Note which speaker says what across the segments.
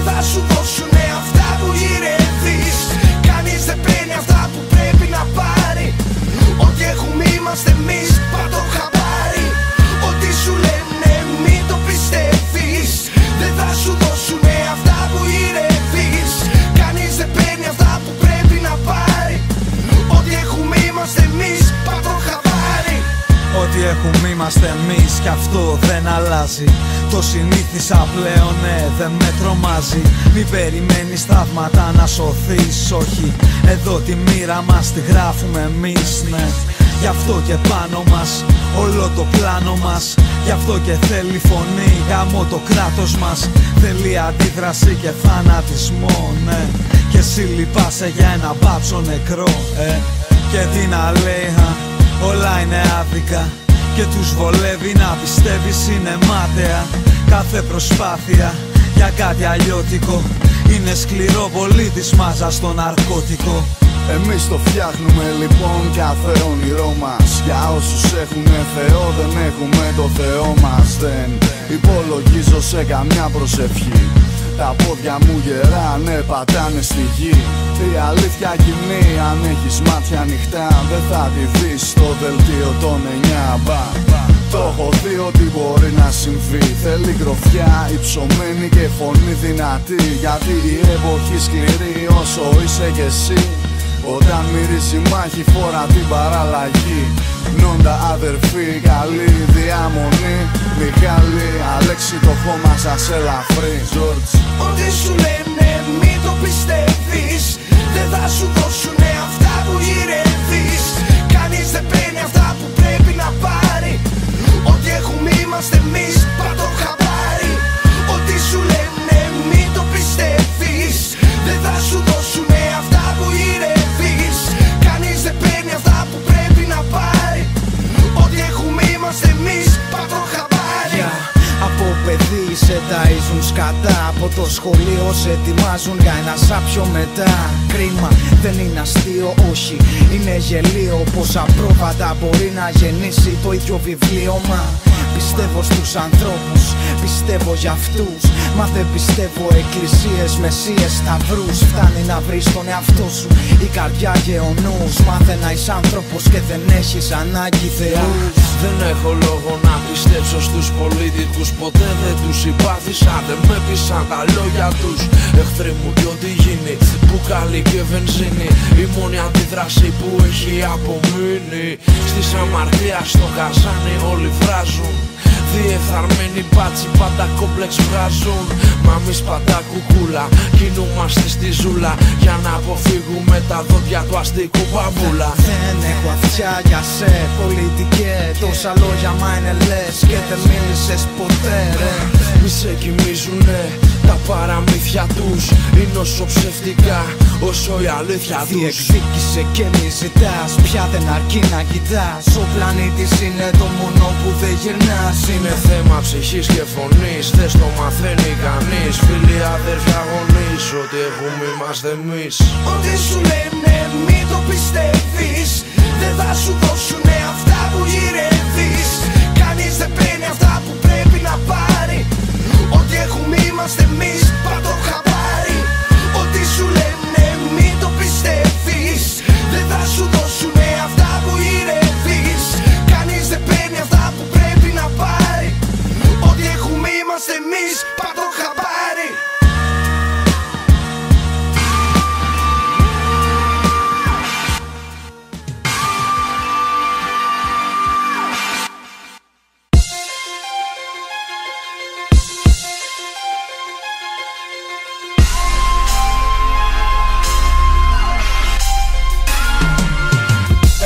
Speaker 1: θα σου δώσουνε αυτά που γυρεύεις. Κανείς δεν παίρνει αυτά που πρέπει να πάρει. Ό,τι έχουμε είμαστε εμείς, πάρ' το χαμπάρι. Ό,τι σου λένε μην το πιστεύεις. Δεν θα σου δώσουνε αυτά που γυρεύεις. Κανείς δεν παίρνει αυτά που πρέπει να πάρει. Ό,τι έχουμε είμαστε εμείς, πάρ' το χαμπάρι.
Speaker 2: Ό,τι έχουμε είμαστε εμείς κι αυτό δεν αλλάζει. Το συνήθισα πλέον, ναι, δεν με τρομάζει. Μην περιμένεις θαύματα να σωθείς, όχι. Εδώ τη μοίρα μας τη γράφουμε εμείς, ναι. Γι' αυτό και πάνω μας όλο το πλάνο μας. Γι' αυτό και θέλει φωνή, γάμο το κράτος μας. Θέλει αντίδραση και θανατισμό, ναι. Και εσύ λυπάσαι για ένα μπάτσο νεκρό, Και τι να λέει, όλα είναι άδικα. Και τους βολεύει να πιστεύεις είναι μάταια. Κάθε προσπάθεια για κάτι αλλιώτικο είναι σκληρό πολίτης μάζα στο ναρκώτικο.
Speaker 3: Εμείς το φτιάχνουμε λοιπόν κάθε όνειρό μας. Για όσους έχουνε Θεό δεν έχουμε το Θεό μας. Δεν υπολογίζω σε καμιά προσευχή. Τα πόδια μου γερά, ναι, πατάνε στη γη. Η αλήθεια κοινή, αν έχεις μάτια ανοιχτά, δεν θα τη δεις στο δελτίο των 9. Το έχω δει ότι μπορεί να συμβεί. Θέλει γροφιά υψωμένη και φωνή δυνατή. Γιατί η εποχή σκληρή όσο είσαι κι εσύ. Όταν μυρίζει μάχη φορά την παραλλαγή. Νόντα αδερφή, καλή διαμονή. Μιχάλη, Αλέξη το χώμα σας ελαφρύ.
Speaker 1: Ό,τι σου λένε μην το πιστεύεις. Δεν θα σου δώσουνε αυτά που γυρεύεις. Κανείς δεν παίρνει αυτά που πρέπει να πάρει. Ό,τι έχουμε είμαστε εμείς, πάρ' το χαμπάρι. Ό,τι σου λένε μην το πιστεύεις. Δεν θα σου δώσουνε αυτά που γυρεύεις. Κανείς δεν παίρνει αυτά που πρέπει να πάρει. Ό,τι έχουμε είμαστε εμείς, πάρ' το χαμπάρι.
Speaker 4: Από παιδί σε ταΐζουν σκατά. Από το σχολείο σε ετοιμάζουν για ένα σάπιο μετά. Κρίμα, δεν είναι αστείο, όχι, είναι γελίο. Πως απρόβατα μπορεί να γεννήσει το ίδιο βιβλίωμα. Πιστεύω στους ανθρώπους, πιστεύω για αυτούς. Μα δεν πιστεύω εκκλησίες, μεσίες, σταυρούς. Φτάνει να βρεις τον εαυτό σου, η καρδιά και ο νους. Μάθε να είσαι άνθρωπος και δεν έχεις ανάγκη θεούς.
Speaker 5: Δεν έχω λόγο να πιστέψω στους πολίτικους. Ποτέ δεν τους συμπάθησα, δεν με πείσαν τα λόγια τους. Εχθροί μου κι ό,τι γίνει, μπουκάλι και βενζίνη. Η μόνη αντίδραση που έχει απομείνει. Στις αμαρτίας στο καζάνι όλοι βράζουν. Διεφθαρμένοι μπάτσι πάντα κόμπλεξ βγάζουν. Μα εμείς πάντα κουκούλα κινούμαστε στη ζούλα. Για να αποφύγουμε τα δόντια του αστικού μπαμπούλα.
Speaker 4: Δεν έχω αυτιά για σε πολιτικέ. Τόσα λόγια μα είναι λες και δεν μίλησες ποτέ ρε.
Speaker 5: Μη σε κοιμίζουνε τα παραμύθια τους. Είναι όσο ψευτικά όσο η αλήθεια τους.
Speaker 4: Διεκδίκησε και μη ζητάς, πια δεν αρκεί να κοιτάς. Ο πλανήτης είναι το μόνο που δεν γυρνάς.
Speaker 5: Είναι θέμα ψυχής και φωνής, δεν το μαθαίνει κανείς. Φίλοι, αδέρφια, γονείς, ό,τι έχουμε είμαστε εμείς.
Speaker 1: Ό,τι σου λένε μην το πιστεύεις. Δεν θα σου δώσουνε αυτά που γυρεύεις. Κανείς δεν παίρνει αυτά που πρέπει να πάρει. Ό,τι έχουμε είμαστε εμείς, πάρ' το χαμπάρι. Ό,τι σου λένε μην το πιστεύεις. Δεν θα σου δώσουνε αυτά που γυρεύεις. Κανείς δεν παίρνει αυτά που πρέπει να πάρει. Ό,τι έχουμε είμαστε εμείς, πάρ' το χαμπάρι.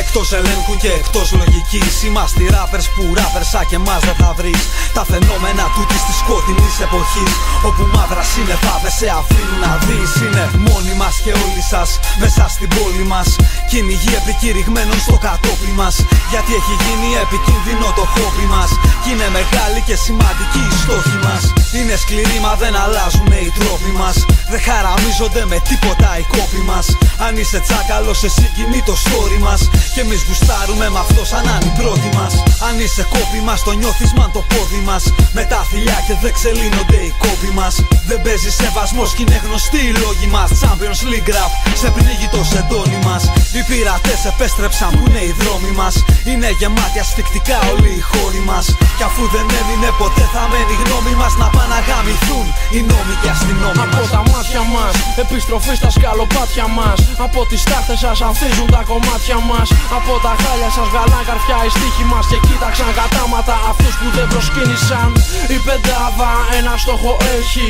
Speaker 2: Εκτός ελέγχου και εκτός λογικής είμαστε οι rappers που rappers σαν και εμάς δεν θα βρεις. Τα φαινόμενα τούτης της σκότεινης εποχής, όπου μαύρα σύννεφα δεν σε αφήνουν να δεις. Είναι μόνοι μας και όλοι σας μέσα στην πόλη μας. Κυνηγοί επικηρυγμένων στο κατόπι μας. Γιατί έχει γίνει επικίνδυνο το χόμπι μας. Κι είναι μεγάλη και σημαντική η στόχη μας. Είναι σκληροί μα δεν αλλάζουν οι τρόποι μας. Δεν χαραμίζονται με τίποτα οι κόποι μας. Αν είσαι τσάκαλος εσύ κινεί το story μας. Κι εμείς γουστάρουμε με αυτό σαν να είναι η πρώτη μας. Αν είσαι κόπη μας, το νιώθεις μαν το πόδι μας. Με τα θηλιά και δεν ξελύνονται οι κόποι μας. Δεν παίζει σεβασμός κι είναι γνωστοί οι λόγοι μας. Champions League rap, σε πνίγει το σεντόνι μας. Οι πειρατές επέστρεψαν που είναι οι δρόμοι μας. Είναι γεμάτοι ασφικτικά όλοι οι χώροι μας. Κι αφού δεν έμεινε ποτέ θα μένει η γνώμη μας. Να πάνε να γαμηθούν οι νόμοι και αστυνόμοι μας.
Speaker 5: Από τα μάτια μας, επιστροφή στα σκαλοπάτια μας. Από τις τάχτες σας ανθίζουν τα κομμάτια μας. Από τα χάλια σας βγαλάν καρφιά οι στίχοι μας. Και κοίταξαν κατάματα αυτούς που δεν προσκύνησαν. Η πεντάδα ένα στόχο έχει,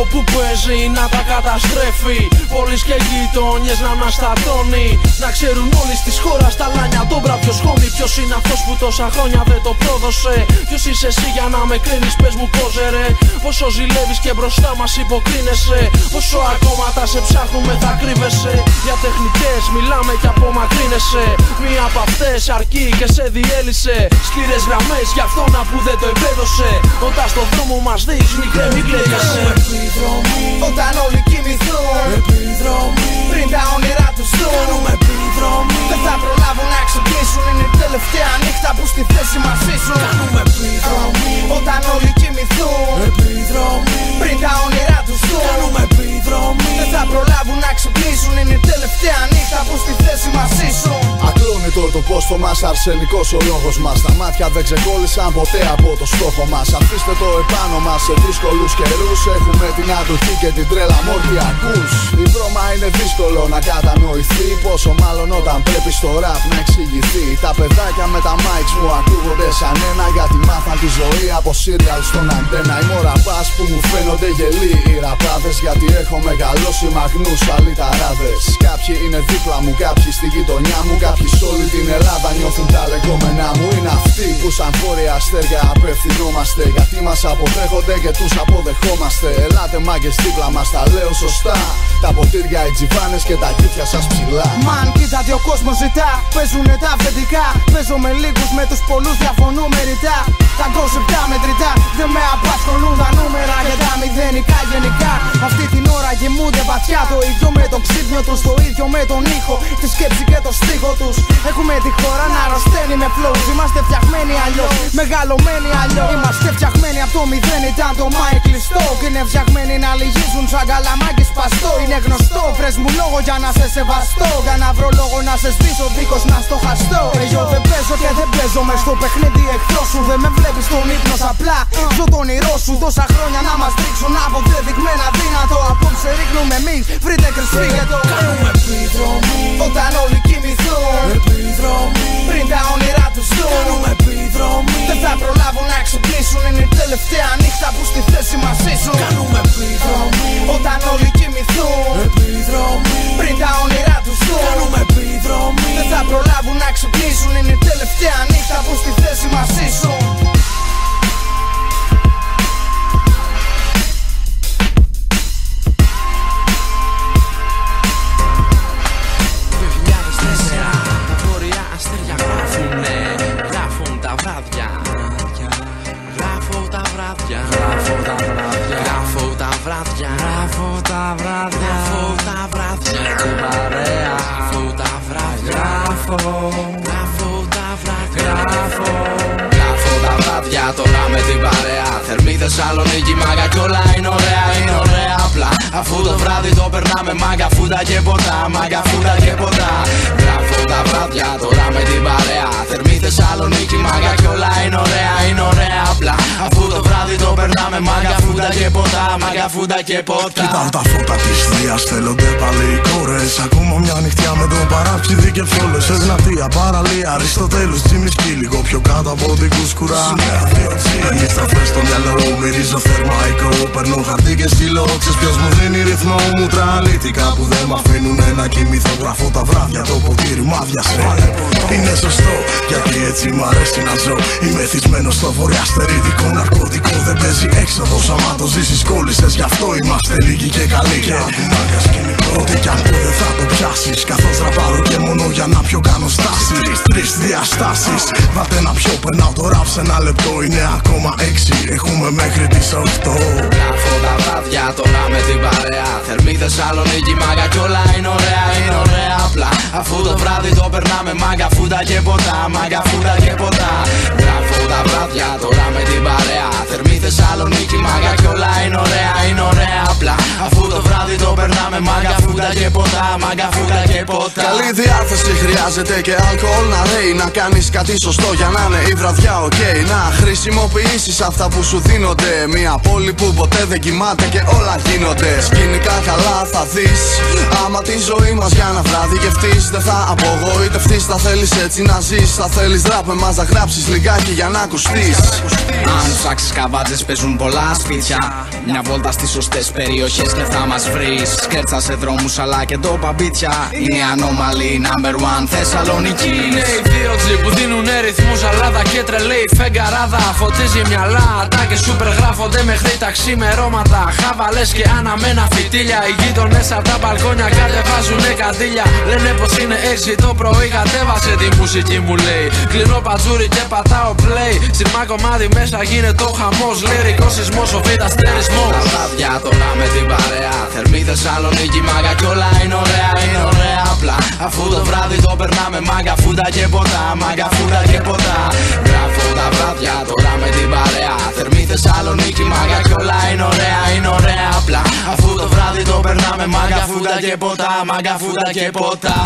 Speaker 5: όπου παίζει να τα καταστρέφει. Πόλεις και γειτονιές να αναστατώνει. Να ξέρουν όλοι στις χώρας τα λάνια τον μπράβιο σχόμι. Ποιος είναι αυτός που τόσα χρόνια δεν το πρόδωσε. Ποιος είσαι εσύ για να με κρίνεις, πες μου πώς ρε. Πόσο ζηλεύεις και μπροστά μας υποκρίνεσαι. Πόσο ακόμα τα σε ψάχνουμε θα κρύβεσαι. Για τεχνικές μιλάμε και απομακρύνεσαι. Μία από αυτές αρκεί και σε διέλυσε. Σκληρές γραμμές για αυτόνα που δεν το εμπέδωσε. Όταν στον δρόμο μας δεις μικρέ μην κλαίγεσαι.
Speaker 1: Επιδρομή,
Speaker 4: Όταν όλοι κοιμηθούν,
Speaker 1: επιδρομή,
Speaker 4: πριν τα όνειρά τους δουν,
Speaker 1: κάνουμε επιδρομή,
Speaker 4: δεν θα προλάβουν να ξυπνήσουν. Είναι η τελευταία νύχτα που στη θέση μας ζήσουν.
Speaker 1: κάνουμε επιδρομή,
Speaker 4: Όταν όλοι κοιμηθούν,
Speaker 1: επιδρομή,
Speaker 4: πριν τα όνειρά τους δουν,
Speaker 1: κάνουμε επιδρομή,
Speaker 4: δεν θα προλάβουν να ξυπνήσουν. Είναι η τελευταία νύχτα που στη θέση μας ζήσουν.
Speaker 3: Ακλόνητο το πόστο μας, αρσενικός ο λόγος μας. Τα μάτια δεν ξεκόλλησαν ποτέ από το στόχο μας. Αφήστε το επάνω μας σε δύσκολους καιρούς. Έχουμε την αντοχή και την τρέλα μόρφη ακούς. Η βρώμα είναι δύσκολο να κατανοηθεί. Πόσο μάλλον όταν πρέπει στο ραπ να εξηγηθεί. Τα παιδάκια με τα mics μου ακούγονται σαν ένα. Γιατί μάθαν τη ζωή από σύριαλ στον αντένα. Είμαι ο ραπάς που μου φαίνονται γελοί οι ραπάδες. Γιατί έχω μεγαλώσει μαγνούς αλυταράδες. Κάποιοι είναι δίπλα μου, κάποιοι στη γειτονιά μου. Κάποιοι σ' όλη την Ελλάδα νιώθουν τα λεγόμενά μου. Είναι αυτοί που σαν βόρεια αστέρια απευθυνόμαστε. Γιατί μας αποδέχονται και τους αποδεχόμαστε. Ελάτε μάγκες δίπλα μας, τα λέω σωστά. Τα ποτήρια, οι τζιβάνες και τα κίτια σας ψηλά.
Speaker 4: Μαν, κοίτα τι ο κόσμος ζητά. Παίζουνε τα αφεντικά. Παίζω με λίγους, με τους πολλούς διαφωνούμε ρητά. Τα κόσεπτά μετρητά δεν με απασχολούν τα νούμερα και τα μηδενικά γενικά. Αυτή την ώρα γεμούνται βαθιά το ίδιο με το ξύπνιο τους. Το ίδιο με τον ήχο, τη σκέψη και το στίχο τους. Έχουμε τη χώρα να αρρωσταίνει με flows. Είμαστε φτιαγμένοι αλλιώς, μεγαλωμένοι αλλιώς. Είμαστε φτιαγμένοι από το μηδέν, ήταν το μάι κλειστό. Και είναι φτιαγμένοι να λυγίζουν σαν καλαμάκι σπαστό. Είναι γνωστό, βρες μου λόγο για να σε σεβαστώ. Για να βρω λόγο να σε σβήσω δίχως να στοχαστώ. Εγώ δεν παίζω και δεν παίζω μες στο παιχνίδι εχθρό σου. Δεν με βλέπεις στον ύπνο απλά. Ζω τον όνειρό σου τόσα χρόνια να μας ρίξουν αποδεδειγμένα δύνατο. Απόψε ρίχνουμε εμείς, βρείτε κρυσφύγετο.
Speaker 1: κάνουμε επιδρομή,
Speaker 4: Όταν όλοι κοιμηθούν,
Speaker 1: επιδρομή,
Speaker 4: πριν τα όνειρά τους δουν,
Speaker 1: κάνουμε επιδρομή,
Speaker 4: δεν θα προλάβουν να ξυπνήσουν. Είναι η τελευταία νύχτα που στη θέση μας ζήσουν.
Speaker 1: κάνουμε επιδρομή,
Speaker 4: Όταν όλοι κοιμηθούν,
Speaker 1: επιδρομή,
Speaker 4: πριν τα όνειρά τους δουν,
Speaker 1: κάνουμε επιδρομή,
Speaker 4: δεν θα προλάβουν να ξυπνήσουν. Είναι η τελευταία νύχτα που στη θέση μας ζήσουν.
Speaker 5: Τώρα με την παρέα, θερμή Θεσσαλονίκη, μάγκα κι όλα είναι ωραία, είναι ωραία απλά. Αφού το βράδυ το περνάμε μάγκα φούντα και ποτά, μάγκα φούντα και ποτά. Γράφω τα βράδια τώρα με την παρέα, θερμή Θεσσαλονίκη, μάγκα κι όλα είναι ωραία απλά. Αφού το βράδυ το περνάμε μάγκα φούντα και ποτά, μάγκα φούντα και ποτά.
Speaker 6: Κοιτάω τα φώτα της θείας, θέλονται πάλι οι κόρες. Ακόμα μια νυχτιά με τον παράψιδι και φιόλες. Ευνατία, παραλία, Αριστοτέλους, Τζίμις κι λίγο πιο κάτω από την Κούσκουρα. Οι σταθμές στο μυαλό, μυρίζω θερμαϊκό. Παίρνω χαρτί και στυλό, ξέρεις ποιος μου δίνει ρυθμό. Μούτρα αλήτικα που δεν μ' αφήνουνε να κοιμηθώ. Γράφω τα βράδια, το ποτήρι μ' άδειασε. Είναι σωστό, γιατί έτσι μ' αρέσει να ζω. Είμαι θυσμένος στο βορειαστερίδικο ναρκωτικό. Δεν παίζει έξοδος, άμα το ζήσεις κόλλησες. Γι' αυτό είμαστε λίγοι και καλοί. Και ακουμάγια σκηνικό, ό,τι κι αν πω δεν θα το πιάσεις. Καθώς ραπάρω και μόνο για να πιω κάνω στάσεις. Τρεις διαστάσεις, βάτε να πιω, περνάω το ραπ σε ένα λεπτό. Είναι ακόμα 6, έχουμε μέχρι τις 8.
Speaker 5: Γράφω τα βράδια τώρα με την παρέα, θερμή Θεσσαλονίκη, μάγκα κι όλα είναι ωραία απλά. Αφού το βράδυ το περνάμε μάγκα φούντα και ποτά, μάγκα φούντα και ποτά. Γράφω τα βράδια τώρα με την παρέα. Θερμή Θεσσαλονίκη μάγκα κι όλα είναι ωραία, είναι ωραία απλά. Αφού το βράδυ το περνάμε μάγκα φούντα και ποτά, μάγκα φούντα και ποτά.
Speaker 3: Καλή διάθεση χρειάζεται και αλκοόλ να ρέει. Να κάνεις κάτι σωστό για να είναι η βραδιά ok. Να χρησιμοποιήσεις αυτά που σου δίνονται. Μια πόλη που ποτέ δεν κοιμάται και όλα γίνονται. Σκηνικά καλά θα δεις. Άμα τη ζωή μας για ένα βράδυ γευτείς, δεν θα απογοητευτείς. Θα θέλεις έτσι να ζεις. Θα θέλεις ραπ με μας να γράψεις λιγάκι για να ακουστείς.
Speaker 4: Αν ψάξεις καβάτζες παίζουν πολλά σπίτια. Μια βόλτα στις σωστές περιοχές και θα μας βρεις. Σκέρτσα σε δρόμους αλλά και το παμπίτια. Είναι η ανώμαλη number one Θεσσαλονίκη.
Speaker 5: Είναι οι δύο τζι που δίνουνε ρυθμούς αλάδα και τρελή φεγγαράδα. Φωτίζει μυαλά, ατάκες σούπερ γράφονται μέχρι τα ξημερώματα. Χαβαλές και αναμένα φυτίλια. Οι γείτονες απ' τα μπαλκόνια κατεβάζουνε καντήλια. Λένε πως είναι 6 το πρωί, κατέβασε τη μουσική μου λέει. Κλείνω πατζούρι και πατάω play. Σειρμά κομμάτι μέσα γίνεται ο χαμός. Λυρικός σεισμός, ο β' αστερισμός.
Speaker 4: Τα βράδια τώρα με την παρέα. Θερμή Θεσσαλονίκη μάγκα κι όλα είναι ωραία, είναι ωραία απλά.
Speaker 5: Αφού το βράδυ το περνάμε μάγκα φούντα και ποτά, μάγκα φούντα και ποτά.
Speaker 4: Γράφω τα βράδια τώρα με την παρέα. Θερμή Θεσσαλονίκη μάγκα κι όλα είναι ωραία, είναι ωραία απλά.
Speaker 5: Αφού το βράδυ το περνάμε μάγκα φούντα και ποτά, μάγκα φούντα και ποτά.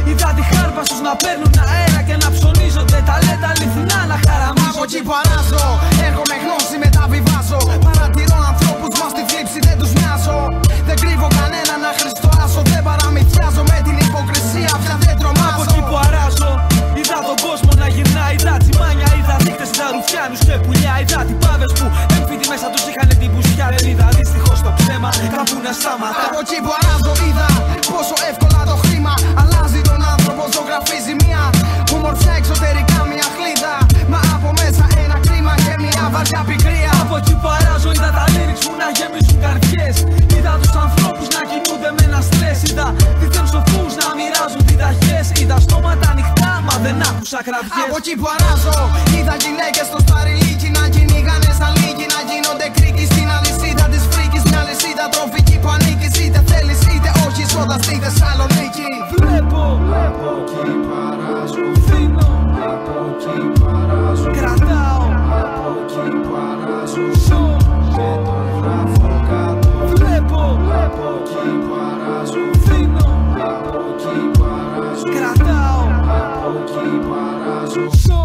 Speaker 2: Είδα τη χάρπα στους να παίρνουν αέρα και να ψωνίζονται. Ταλέντα αληθινά να χαραμίζονται. Από εκεί που αράζω, έρχομαι γνώση μεταβιβάζω. Παρατηρώ ανθρώπους μας στη θλίψη δεν τους μοιάζω. Δεν κρύβω κανένα να χριστοάσω. Δεν παραμυθιάζω με την υποκρισία πια δεν τρομάζω. Από εκεί που αράζω, είδα τον κόσμο να γυρνάει. Είδα τσιμάνια, είδα δείκτες, είδα ρουφιάνους και πουλιά. Είδα τυπάδες που έμφυτοι μέσα τους είχαν την πουσιά. Δεν είδα δυστυχώς το ψέμα κάπου να σταματά. Από εκεί που αράζω είδα πόσο εύκολα το χρήμα αλλάζει τον άνθρωπο, ζωγραφίζει μια ομορφιά εξωτερικά μια χλίδα. Μα από μέσα ένα κρίμα και μια βαριά πικρία. Από εκεί που αράζω είδα τα lyrics μου να γεμίζουν καρδιές. Είδα τους ανθρώπους να κινούνται με ένα στρες. Είδα δίθεν σοφούς να μοιράζουν διδαχές. Είδα στόματα ανοιχτά μα δεν άκουσα κραυγές. Από εκεί που αράζω είδα γυναίκες στο σπαριλίκι να κυνηγάνε σαν λίγοι. Να γίνονται κρίκοι στην αλυσίδα της φρίκης. Μια λυσίδα τροφική που ανήκεις είτε θέλεις είτε όχι. Ζώντα στη Θεσσαλονίκη βλέπω, από εκεί παράζω. Δίνω, από εκεί παράζω. Κρατάω, από εκεί παράζω. Ζω, και το γράφω κάτω. Βλέπω, από εκεί παράζω. Δίνω, από εκεί παράζω. Κρατάω, από εκεί παράζω. Ζω,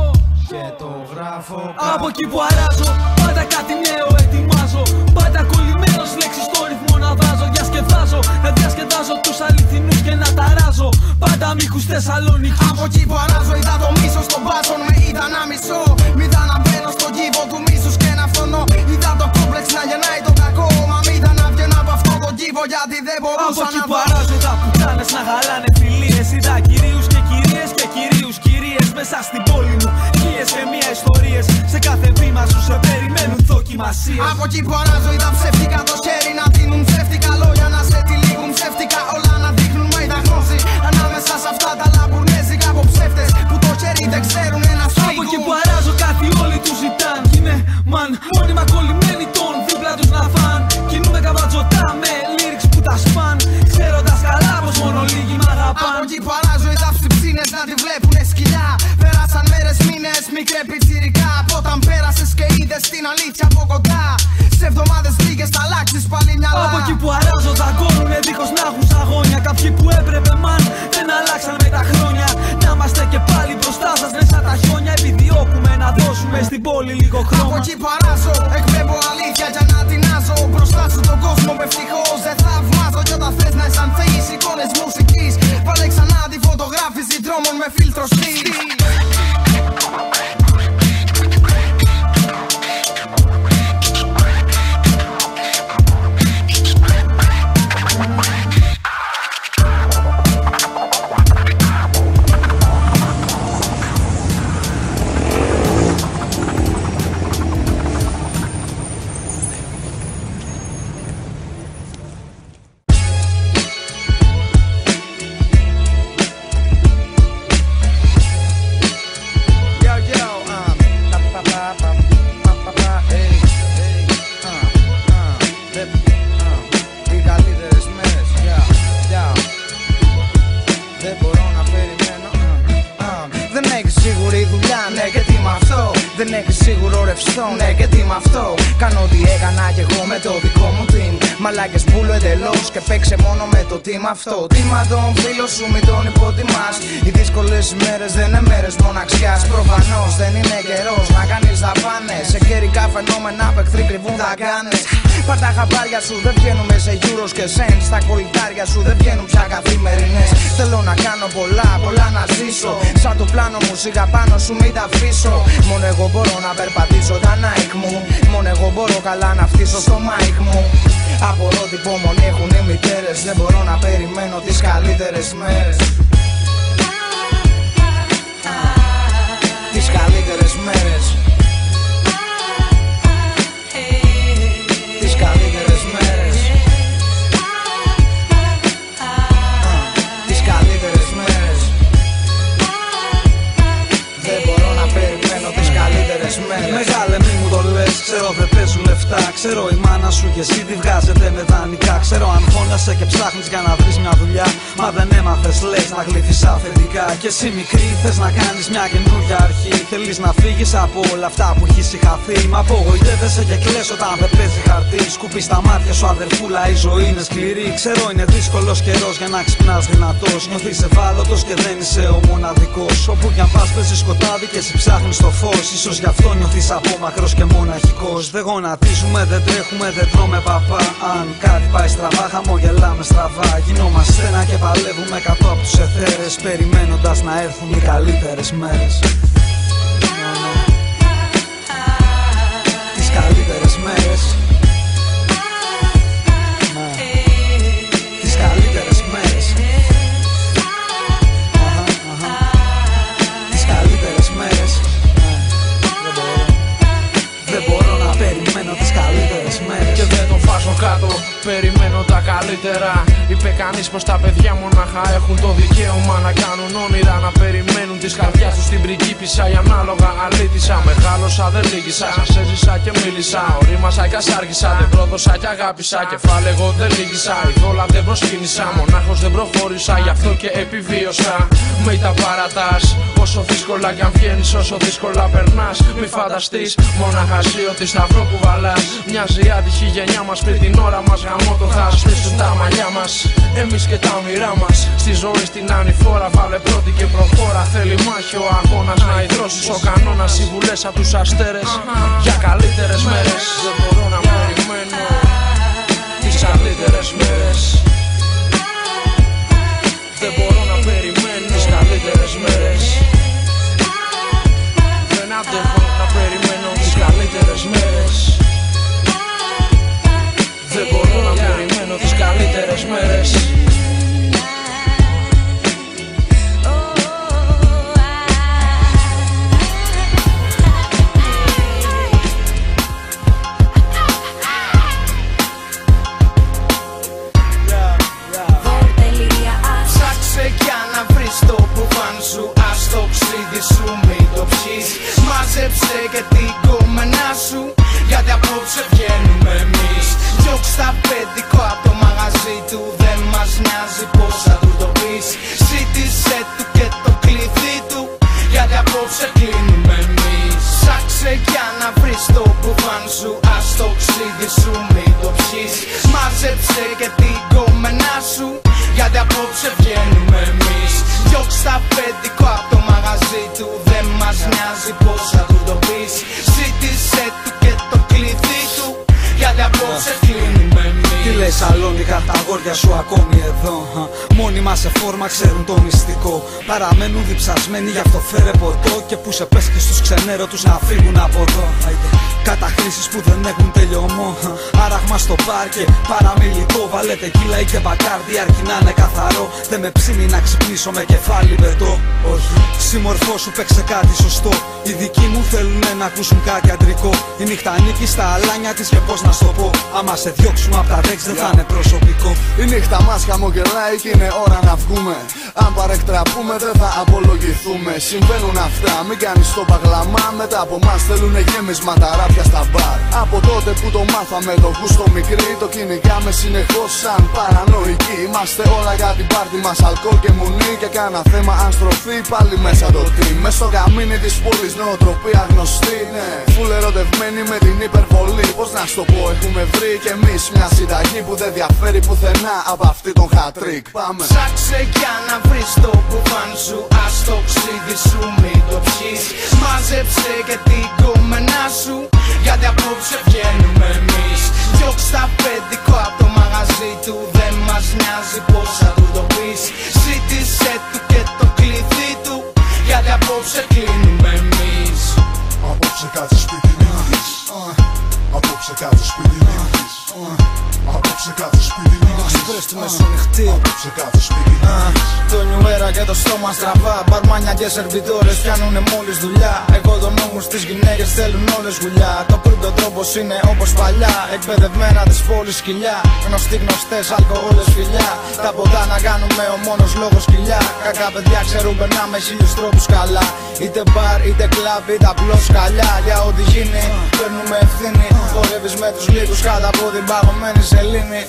Speaker 2: και το γράφω κάτω. Από εκεί που αράζω, πάντα κάτι νέο ετοιμάζω. Πάντα κολλημένος λέξεις στο ρυθμό να βάζω. Διασκεδάζω, να διασκεδάζω τους αληθινούς και να ταράζω. Πάντα μήκους Θεσσαλονίκη. Από εκεί που αράζω είδα το μίσος των μπάτσων. Με είδα να μισώ. Είδα να μπαίνω στον κύβο του μίσους και να φθονώ. Είδα το κόμπλεξ να γεννάει το κακό. Μα είδα να βγαίνω από αυτό το κύβο γιατί δεν μπορούσα να δω. Από εκεί που αράζω είδα πουτάνες να χαλάνε φιλίες. Είδα κυρίους και κυρίες και κυρίους κυρίες μέσα στην πόλη μου. Χίλιες και μία ιστορίες. Σε κάθε βήμα σου σε περιμένουν δοκιμασίες. Από εκεί που αράζω είδα ψεύτικα το χέρι να δίνουν ψεύτικα λόγια. Να σε τυλίγουν ψεύτικα όλα να δείχνουν. Μα είδα γνώση ανάμεσα σε αυτά τα λαμπουρνέζικα από ψεύτες που το χέρι δεν ξέρουν ένα σφίγγουν. Από εκεί που αράζω κάτι όλοι τους ζητάν. Κι είναι μαν μόνιμα κολλημένοι τον δίπλα τους να φαν. Κινούμε καβατζωτά με lyrics που τα σπαν. Ξέροντας καλά πως μόνο λίγοι μ' αγαπάν. Από εκεί που αράζω είδα ψιψίνες να τη βλέπουνε σκυλιά. Πέρασαν μέρες μήνες μικρέ πιτσιρικά. Από όταν πέρασες και είδες την αλήθεια από κοντά. Σε εβδομάδες λίγες θα αλλάξεις πάλι μυαλά. Από εκεί που αράζω δαγκώνουνε δίχως να έχουν σαγόνια. Κάποιοι που έπρεπε μαν δεν αλλάξαν με τα χρόνια. Να είμαστε και πάλι μπροστά σας ναι σαν τα χιόνια. Επιδιώκουμε να δώσουμε στην πόλη λίγο χρώμα. Από εκεί που αράζω εκπέμπω αλήθεια για να τεινάζω. Μπροστά σου τον κόσμο με
Speaker 4: Δεν έχει σίγουρο ρευστό, ναι και τι μ' αυτό. Κάνω ό,τι έκανα κι εγώ με το δικό μου team. Μαλάκες πουλο εντελώς και παίξε μόνο με το team αυτό. Τίμα τον φίλο σου, μην τον υποτιμάς. Οι δύσκολες μέρες δεν είναι μέρες μοναξιάς. Προφανώς δεν είναι καιρός να κάνεις δαπάνες. Σε καιρικά φαινόμενα παιχτροί κρυβούν δαγκάνες. Πάρ' τα χαμπάρια σου, δεν βγαίνουμε σε euros και cents. Τα κολλητάρια σου δεν βγαίνουν πια καθημερινές. Θέλω να κάνω πολλά, πολλά να ζήσω. Σαν το πλάνο μου σιγά πάνω σου μην τα αφήσω. Μόνο εγώ μπορώ να περπατήσω τα Nike μου. Μόνο εγώ μπορώ καλά να φτύσω στο mic μου. Απορώ τι υπομονή έχουν οι μητέρες. Δεν μπορώ να περιμένω τις καλύτερες μέρες. Τις καλύτερες μέρες. Τις καλύτερες μέρες. Τις καλύτερες μέρες. Δεν μπορώ να περιμένω τις καλύτερες μέρες.
Speaker 2: Μεγάλε μη μου το λες, ξέρω δεν παίζουν λεφτά. Ξέρω η μάνα σου και εσύ τη βγάζετε με δανεικά. Ξέρω αν φώνασε και ψάχνεις για να βρεις μια δουλειά. Μα δεν έμαθες λες να γλύφεις αφεντικά. Και εσύ μικρή θες να κάνεις μια καινούργια αρχή. Θέλεις να φύγεις από όλα αυτά που έχεις χαθεί. Μα απογοητεύεσαι και κλαις όταν δεν παίζει χαρτί. Σκουπείς τα μάτια σου αδερφούλα, η ζωή είναι σκληρή. Ξέρω είναι δύσκολος καιρός για να ξυπνάς δυνατός. Νιώθεις ευάλωτος και δεν είσαι ο μοναδικός. Όπου κι αν πας παίζεις σκοτάδι και εσύ ψάχνεις το φως. Ίσως γι' αυτό νιώθεις απόμακρος και μοναχικός. Δεν γονατίζουμε, δεν τρέχουμε, δεν τρώμε παπά. Αν κάτι πάει στραβά, χαμογελάμε στραβά. Γινόμαστε ένα και παλεύουμε κάτω από τους εθέρες. Περιμένοντας να έρθουν οι καλύτερες μέρες. Τις καλύτερες μέρες. Τις καλύτερες μέρες. Τις καλύτερες μέρες. Δεν μπορώ να περιμένω τις καλύτερες μέρες.
Speaker 5: Και δεν τον φάσω κάτω, περιμένω τα καλύτερα. Είπε κανείς πως τα παιδιά μονάχα έχουν το δικαίωμα να κάνουν όνειρα. Να περιμένουν τις καρδιάς τους στην πριγκίπισσα. Η ανάλογα αλήτησα, μεγάλωσα δεν λύγησα. Σας έζησα και μίλησα, ορίμασα και ασάργησα. Δεν πρόδωσα και αγάπησα, κεφάλαιο δεν λύγησα. Ειδόλα δεν προσκύνησα, μονάχος δεν προχώρησα. Γι' αυτό και επιβίωσα. Μη τα παρατάς, όσο δύσκολα κι αν βγαίνεις, όσο δύσκολα περνάς. Μη φανταστείς μονάχα εσύ ότι σταυρό κουβαλάς. Μοιάζει άτυχη γενιά μας πριν την ώρα μας γαμώ το χάς. Στήσουν τα μαλλιά μας, εμείς και τα όνειρά μας. Στη ζωή στην ανηφόρα βάλε πρώτη και προχώρα. Θέλει μάχη ο αγώνας να ιδρώσεις ο κανόνας. Συμβουλές απ' τους αστέρες για καλύτερες μέρες. Δεν μπορώ να περιμένω τις καλύτερες μέρες. Δεν μπορώ να περιμένω τις καλύτερες μέρες. Δεν αντέχω να περιμένω τις καλύτερες μέρες. Δεν μπορώ να περιμένω τις καλύτερες μέρες.
Speaker 4: Ψάξε για να βρεις το μπουφάν σου. Ας το ξύδι σου μην το πιείς. Μάζεψε και την κομμενά σου. Γιατί απόψε βγαίνουμε εμείς. Διώξ' τα παιδικό από το μαγαζί του. Δεν μας νοιάζει πως θα του το πεις. Ζήτησε του και το κλειδί του. Γιατί απόψε κλείνουμε εμείς. Ψάξε για να βρεις το μπουφάν σου. Ας το ξύδι σου μην το πιείς. Μάζεψε και την κομμενά σου. Γιατί απόψε βγαίνουμε εμείς. Διώξ' τα παιδικό από το μαγαζί του. Δεν μας νοιάζει πως θα του το πεις. Ζήτησε του και το κλειδί του. Γιατί απόψε κλείνουμε εμείς.
Speaker 2: Τι λέει Σαλόνικα, τα αγόρια σου ακόμη εδώ. Μόνιμα σε φόρμα ξέρουν το μυστικό. Παραμένουν διψασμένοι, γι' αυτό φέρε ποτό. Και που σε πες και στους ξενέρωτους να φύγουν από εδώ. Καταχρήσεις που δεν έχουν τελειωμό. Άραγμα στο πάρκε, παραμιλικό. Βάλετε κύλα ή και μπακάρδι, αρκεί να είναι καθαρό. Δεν με ψήνει να ξυπνήσω με κεφάλι βερτό. Όχι, συμμορφώ σου παίξε κάτι σωστό. Οι δικοί μου θέλουνε να ακούσουν κάτι αντρικό. Η νύχτα ανήκει στα αλάνια της και πώς να στο πω. Άμα σε διώξουμε απ' τα δέξ δεν θα είναι προσωπικό.
Speaker 3: Η νύχτα μας χαμογελάει και είναι ώρα να βγούμε. Αν παρεκτραπούμε δεν θα απολογηθούμε. Συμβαίνουν αυτά, μην κάνεις το παγλαμά. Μετά από μας θέλουνε γέμισμα τα ράπια στα μπαρ. Από τότε που το μάθαμε το γούστο μικρή, το κυνηγάμε συνεχώς σαν παρανοϊκοί. Είμαστε όλα για την πάρτι μας, αλκοόλ και μουνί. Και κάνα θέμα αν στρωθεί πάλι μέσα το team. Με στο καμίνι της πόλης, νοοτροπία γνωστή. Φουλ ερωτευμένη με την υπερβολή. Πώς να σου το πω, έχουμε βρει κι εμείς μια συνταγή που δεν διαφέρει πουθενά από αυτή τον χατρίκ. Πάμε.
Speaker 4: Ψάξε για να βρεις το μπουφάν σου, ας το ξύδι σου μην το πιείς. Μάζεψε και την κομμενά σου, γιατί απόψε βγαίνουμε εμείς. Διώξ' τα παιδικό απ' το μαγαζί του, δεν μας νοιάζει πως θα του το πεις. Ζήτησε του και το κλειδί του, γιατί απόψε κλείνουμε εμείς.
Speaker 7: Απόψε κάτσε σπίτι νύχτης. Απόψε κάτσε σπίτι νύχτης. Απόψε κάτσε σπίτι νύχτης.
Speaker 4: Βρες τη μεσονυχτή.
Speaker 7: Απόψε κάτσε σπίτι νύχτης.
Speaker 4: Το νιουέρα και το στόμα στραβά. Μπαρμάνια και σερβιτόρες πιάνουνε μόλις δουλειά. Εγώ τον νόμο στις γυναίκες θέλουν όλες γουλιά. Το πρώτο τρόπος είναι όπως παλιά. Εκπαιδευμένα της πόλης σκυλιά. Γνωστοί γνωστές, αλκοόλες φιλιά. Τα ποτά να κάνουμε ο μόνος λόγος κοιλιά. Κακά παιδιά ξέρουν περνάμε χίλιους τρόπους καλά. Είτε μπαρ, είτε κλαμπ, είτε απλώς καλιά. Για ό,τι γίνει παίρνουμε ευθύνη. Χορεύεις με τους λίγους κάτω από την παγωμένη σελήνη.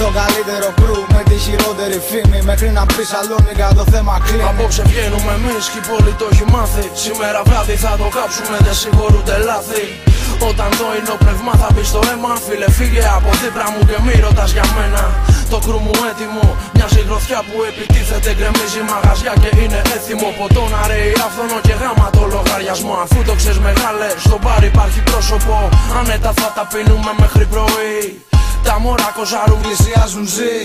Speaker 4: Το καλύτερο κρου με τη χειρότερη φήμη. Μέχρι να πει Σαλόνικα το θέμα κλείνει.
Speaker 5: Απόψε βγαίνουμε εμείς και η πόλη το έχει μάθει. Σήμερα βράδυ θα το κάψουμε, δεν συγχωρούνται λάθη. Όταν το ινοπνευμά θα μπει στο αίμα, φίλε φύγε από δίπλα μου και μη ρωτάς για μένα. Το κρου μου έτοιμο, μοιάζει γροθιά που επιτίθεται, γκρεμίζει μαγαζιά και είναι έθιμο. Ποτό να ρέει άφθονο και γάμα το λογαριασμό. Αφού το ξέρεις μεγάλε, στο μπαρ υπάρχει πρόσωπο. Άνετα θα τα πίνουμε μέχρι πρωί. Τα μωρά κοζαρούν, πλησιάζουν ζει.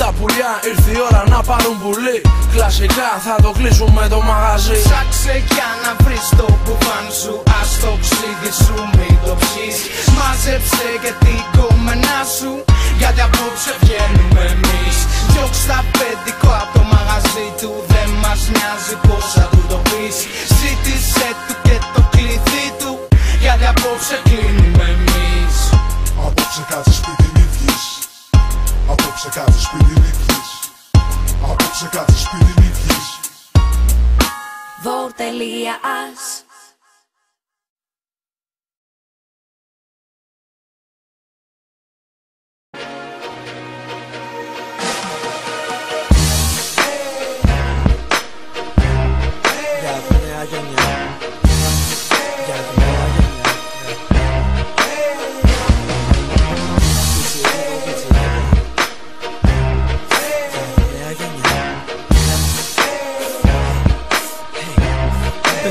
Speaker 5: Τα πουλιά ήρθε η ώρα να πάρουν πουλί. Κλασικά θα το κλείσουμε το μαγαζί.
Speaker 4: Ψάξε για να βρεις το μπουφάν σου, ας το ξύδι σου μην το πιείς. Μάζεψε και την κομμενά σου, γιατί απόψε βγαίνουμε εμείς. Διώξ' τα παιδικό απ' το μαγαζί του, δεν μας νοιάζει πως θα του το πεις. Ζήτησε του και το κλειδί του, γιατί απόψε κλείνουμε εμείς.
Speaker 7: Απόψε κάτσε σπίτι νύχτης. Απόψε κάτσε σπίτι νύχτης. Απόψε κάτσε σπίτι νύχτης.
Speaker 8: Vote.as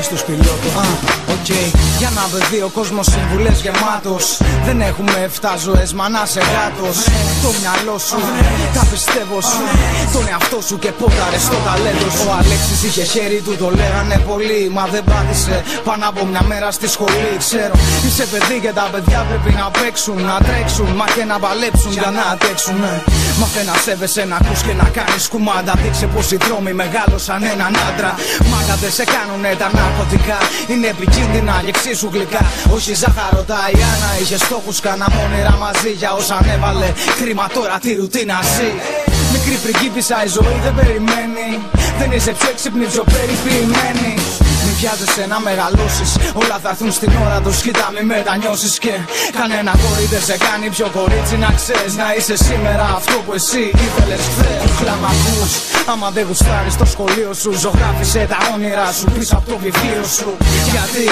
Speaker 4: Στους πιλότο. Για να παιδί ο κόσμος συμβουλές γεμάτος. Δεν έχουμε 7 ζωές, μανά σε γάτος. Το μυαλό σου, τα πιστεύω σου. Τον εαυτό σου και πόταρε στο ταλέντο σου. Ο Αλέξης είχε χέρι του, το λέγανε πολύ. Μα δεν πάτησε πάνω από μια μέρα στη σχολή. Ξέρω, είσαι παιδί και τα παιδιά πρέπει να παίξουν, να τρέξουν, μα και να παλέψουν για να αντέξουν. Μάθε να σέβεσαι, να ακούς και να κάνεις κουμάντα. Δείξε πως οι δρόμοι μεγάλωσαν έναν άντρα. Μάγκα δεν σε κάνουνε τα ναρκωτικά. Είναι επικίνδυνα και εξίσου γλυκά. Όχι ζάχαρο η Άννα, είχε στόχους, κάναμε όνειρα μαζί. Για όσα ανέβαλε κρίμα τώρα τη ρουτίνα ζει. Μικρή πριγκίπισσα η ζωή δεν περιμένει. Δεν είσαι πιο έξυπνη, πιο περιποιημένη. Μην βιάζεσαι να μεγαλώσεις, όλα θα έρθουν στην ώρα τους. Κοίτα μη μετανιώσεις και κανένα κορί δεν σε κάνει πιο κορίτσι. Να ξέρεις να είσαι σήμερα αυτό που εσύ ήθελες χθες. Κλάμα ακούς, άμα δεν γουστάρεις το σχολείο σου. Ζωγράφισε τα όνειρά σου πίσω από το βιβλίο σου. Γιατί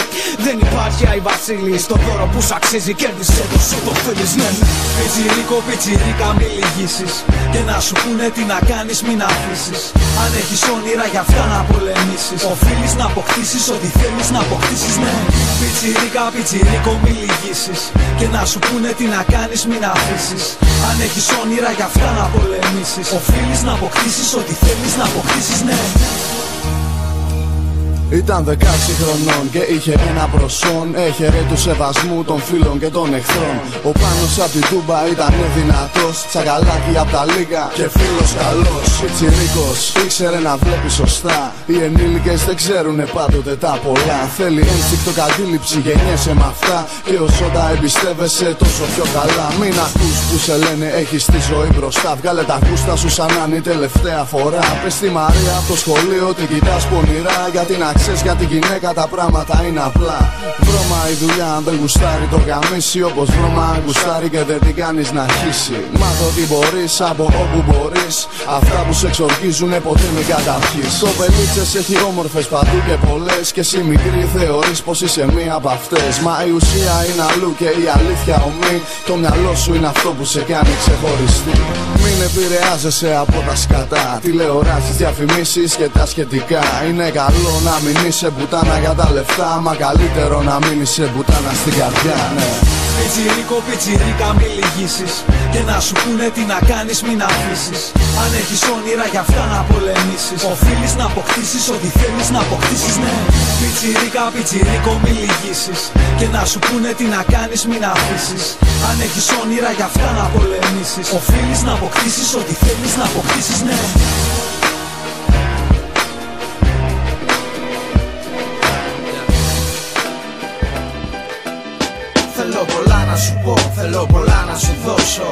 Speaker 4: δεν υπάρχει Άι Βασίλη, στο δώρο που σου αξίζει κέρδισε το σου το θέλεις, ναι.
Speaker 2: Πιτσιρίκο, πιτσιρίκα μη λυγίσεις. Και να σου πούνε τι να κάνεις μην αφήσεις. Αν έχεις όνειρα για αυτά να πολεμήσεις. Οφείλεις να αποκτήσεις ό,τι θέλεις να αποκτήσεις, ναι. Πιτσιρίκα, πιτσιρίκο μη λυγίσεις. Και να σου πούνε τι να κάνεις μην αφήσεις. Αν έχεις όνειρα για αυτά να πολεμήσεις. Οφείλεις να αποκτήσεις ό,τι θέλεις να αποκτήσεις, ναι.
Speaker 3: Ήταν 16 χρονών και είχε ένα προσόν. Έχερε του σεβασμού των φίλων και των εχθρών. Ο Πάνος απ' την Τούμπα ήταν δυνατός. Τσακαλάκι απ' τα λίγα και φίλος καλός. Πιτσιρίκος ήξερε να βλέπει σωστά. Οι ενήλικες δεν ξέρουνε πάντοτε τα πολλά. Θέλει ένστικτο και αντίληψη, γεννιέσαι με αυτά. Και όσο τα εμπιστεύεσαι τόσο πιο καλά. Μην ακούς που σε λένε έχεις τη ζωή μπροστά. Βγάλε τα γούστα σου σαν να είναι η τελευταία φορά. Πες στη Μαρία από το σχολείο ότι κοιτάς πονηρά. Γιατί να ξέρεις για την γυναίκα τα πράγματα είναι απλά. Βρώμα η δουλειά αν δεν γουστάρει το γαμίσει, όπως βρώμα αν γουστάρει και δεν την κάνεις να αρχίσει. Μάθω ότι μπορείς από όπου μπορείς, αυτά που σε εξοργίζουνε ποτέ μην καταρχείς. Κοπελίτσες έχει όμορφες παντού και πολλές, και εσύ μικρή θεωρείς πως είσαι μία από αυτές. Μα η ουσία είναι αλλού και η αλήθεια ομή, το μυαλό σου είναι αυτό που σε κάνει ξεχωριστή. Μην επηρεάζεσαι από τα σκατά, τηλεοράσεις, διαφημίσεις και τα σχετικά. Είναι καλό να μην είσαι πουτάνα για τα λεφτά, μα καλύτερο να μην είσαι πουτάνα στην καρδιά, ναι.
Speaker 2: Πιτσιρίκο, πιτσιρίκα, μη λυγίσεις, και να σου πούνε τι να κάνεις μην αφήσεις. Αν έχεις όνειρα για αυτά να πολεμήσεις, οφείλεις να αποκτήσεις ό,τι θέλεις να αποκτήσεις, ναι. Πιτσιρίκα, πιτσιρίκο, μη λυγίσεις, και να σου πούνε τι να κάνεις μην αφήσεις. Αν έχεις όνειρα για αυτά να πολεμήσεις, οφείλεις να αποκτήσεις ό,τι θέλεις να αποκτήσεις, ναι.
Speaker 4: Θέλω πολλά να σου πω, θέλω πολλά να σου δώσω.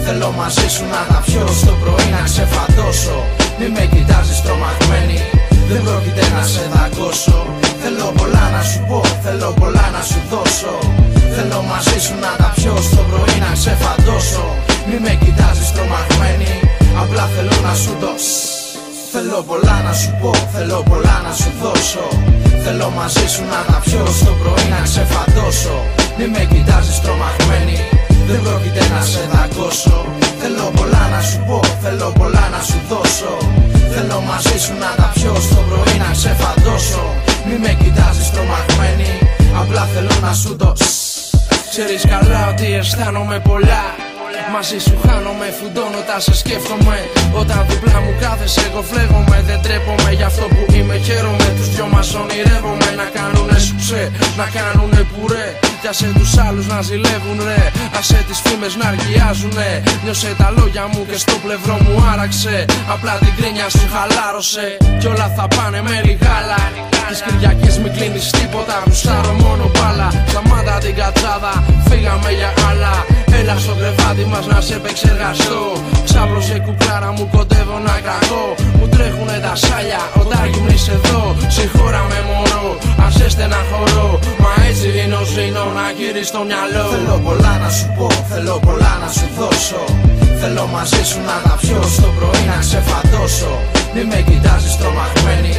Speaker 4: Θέλω μαζί σου να τα πιω, στο πρωί να ξεφαντώσω. Μη με κοιτάζεις τρομαγμένη, δεν πρόκειται να σε δαγκώσω. Θέλω πολλά να σου πω, θέλω πολλά να σου δώσω. Θέλω μαζί σου να τα πιω, στο πρωί να ξεφαντώσω. Μη με κοιτάζεις τρομαγμένη, απλά θέλω να σου δώσω. Θέλω πολλά να σου πω, θέλω πολλά να σου δώσω. Θέλω μαζί σου να τα πιω, στο πρωί να ξεφαντώσω. Μη με κοιτάζεις τρομαγμένη, δεν πρόκειται να σε δαγκώσω. Θέλω πολλά να σου πω, θέλω πολλά να σου δώσω. Θέλω μαζί σου να τα πιω, στο πρωί να ξεφαντώσω. Μη με κοιτάζεις τρομαγμένη, απλά θέλω να σου δώσω.
Speaker 5: Ξέρεις καλά ότι αισθάνομαι πολλά, μαζί σου χάνομαι, φουντώνω όταν σε σκέφτομαι. Όταν δίπλα μου κάθεσαι εγώ φλέγομαι, δεν τρέπομαι για αυτό που είμαι, χαίρομαι. Τους δυο μας ονειρεύομαι, να κάνουνε σουξέ, να κάνουνε πουρέ. Κι άσε τους άλλους να ζηλεύουν ρε, άσε τις φήμες να αργιάζουνε. Νιώσε τα λόγια μου και στο πλευρό μου άραξε, απλά την κρίνια σου χαλάρωσε. Κι όλα θα πάνε με λιγάλα, τις Κυριακές μην κλείνεις τίποτα, γουστάρω μόνο μπάλα. Σταμάτα την κατσάδα, φύγαμε για άλλα. Έλα στο κρεβάτι μας να σε επεξεργαστώ. Ξάπλωσε κουκλάρα μου, κοντεύω να καγώ. Μου τρέχουνε τα σάλια όταν γυμνείς εδώ. Συγχώρα με μωρό, αν σε στεναχωρώ. Μα έτσι είναι ο ζήνο να γύρεις στο μυαλό.
Speaker 4: Θέλω πολλά να σου πω, θέλω πολλά να σου δώσω. Θέλω μαζί σου να τα πιω, στο πρωί να ξεφαντώσω. Μη με κοιτάζεις τρομαγμένη,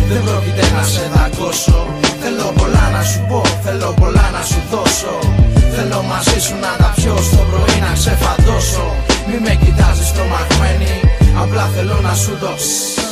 Speaker 4: δεν πρόκειται να σε δαγκώσω. Θέλω πολλά να σου πω, θέλω πολλά να σου δώσω. Θέλω μαζί σου να τα πιω, στο πρωί να ξεφαντώσω. Μη με κοιτάζεις τρομαγμένη, απλά θέλω να σου δώσω.